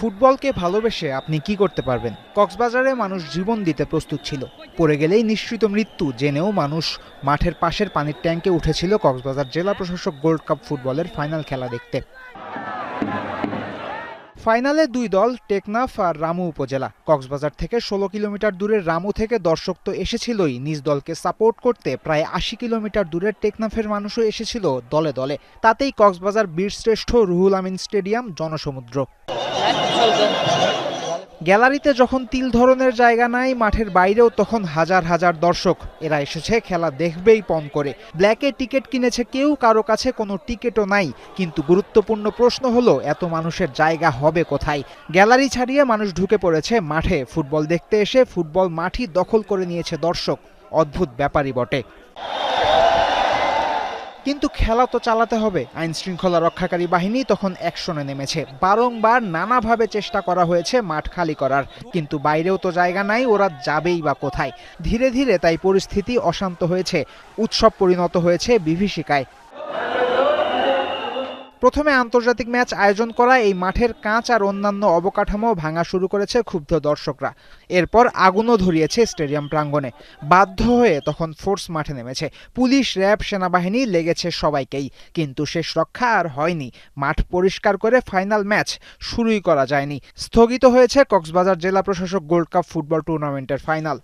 ফুটবলকে ভালোবেসে আপনি কি করতে পারবেন? কক্সবাজারে মানুষ জীবন দিতে প্রস্তুত ছিল। পড়ে গেলেই নিশ্চিত মৃত্যু জেনেও মানুষ মাঠের পাশের পানির ট্যাঙ্কে উঠেছিল কক্সবাজার জেলা প্রশাসক গোল্ড কাপ ফুটবলের ফাইনাল খেলা দেখতে। ফাইনালে দুই দল টেকনাফ আর রামু উপজেলা। কক্সবাজার থেকে ১৬ কিলোমিটার দূরের রামু থেকে দর্শক তো এসেছিলই, নিজ দলকে সাপোর্ট করতে প্রায় ৮০ কিলোমিটার দূরের টেকনাফের মানুষও এসেছিল দলে দলে। তাতেই কক্সবাজার বীরশ্রেষ্ঠ রুহুল আমিন স্টেডিয়াম জনসমুদ্র। গ্যালারিতে যখন তিল ধরনের জায়গা নাই, মাঠের বাইরেও তখন হাজার হাজার দর্শক। এরা এসেছে খেলা দেখবেই পণ করে। ব্ল্যাকে টিকিট কিনেছে কেউ, কারো কাছে কোনো টিকিটও নাই। কিন্তু গুরুত্বপূর্ণ প্রশ্ন হলো, এত মানুষের জায়গা হবে কোথায়? গ্যালারি ছাড়িয়ে মানুষ ঢুকে পড়েছে মাঠে। ফুটবল দেখতে এসে ফুটবল মাঠই দখল করে নিয়েছে দর্শক। অদ্ভুত ব্যাপারই বটে। কিন্তু খেলা তো চালাতে হবে। আইন শৃঙ্খলা রক্ষাকারী বাহিনী তখন অ্যাকশনে নেমেছে। বারংবার নানাভাবে চেষ্টা করা হয়েছে মাঠ খালি করার, কিন্তু বাইরেও তো জায়গা নাই, ওরা যাবেই বা কোথায়? ধীরে ধীরে তাই পরিস্থিতি অশান্ত হয়েছে, উৎসব পরিণত হয়েছে বিভীষিকায়। প্রথমে আন্তর্জাতিক ম্যাচ আয়োজন করা এই মাঠের কাঁচ আর অন্যান্য অবকাঠামো ভাঙা শুরু করেছে ক্ষুব্ধ দর্শকরা। এরপর আগুনও ধরিয়েছে স্টেডিয়াম প্রাঙ্গণে। বাধ্য হয়ে তখন ফোর্স মাঠে নেমেছে। পুলিশ, র্যাব, সেনাবাহিনী লেগেছে সবাইকেই। কিন্তু শেষ রক্ষা আর হয়নি। মাঠ পরিষ্কার করে ফাইনাল ম্যাচ শুরুই করা যায়নি। স্থগিত হয়েছে কক্সবাজার জেলা প্রশাসক গোল্ড কাপ ফুটবল টুর্নামেন্টের ফাইনাল।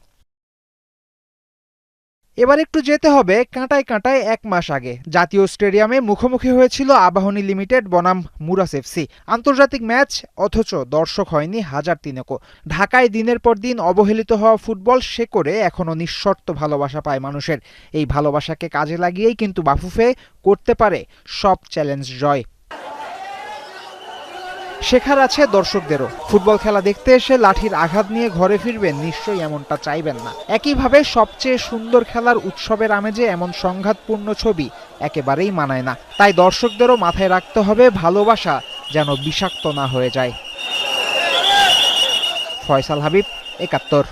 এবার একটু যেতে হবে কাঁটায় কাঁটায় ১ মাস আগে। জাতীয় স্টেডিয়ামে মুখোমুখি হয়েছিল আবাহনী লিমিটেড বনাম মুরাস এফসি। আন্তর্জাতিক ম্যাচ, অথচ দর্শক হয়নি হাজার তিনেকও। ঢাকায় দিনের পর দিন অবহেলিত হওয়া ফুটবল শেকড়ে এখনো নিঃশর্ত ভালোবাসা পায় মানুষের। এই ভালোবাসাকে কাজে লাগিয়েই কিন্তু বাফুফে করতে পারে সব চ্যালেঞ্জ জয়। শেখার আছে দর্শকদেরও। ফুটবল খেলা দেখতে এসে লাঠির আঘাত নিয়ে ঘরে ফিরবেন, নিশ্চয়ই এমনটা চাইবেন না। একইভাবে সবচেয়ে সুন্দর খেলার উৎসবের আমেজে এমন সংঘাতপূর্ণ ছবি একেবারেই মানায় না। তাই দর্শকদেরও মাথায় রাখতে হবে, ভালোবাসা যেন বিষাক্ত না হয়ে যায়। ফয়সাল হাবিব, ৭১।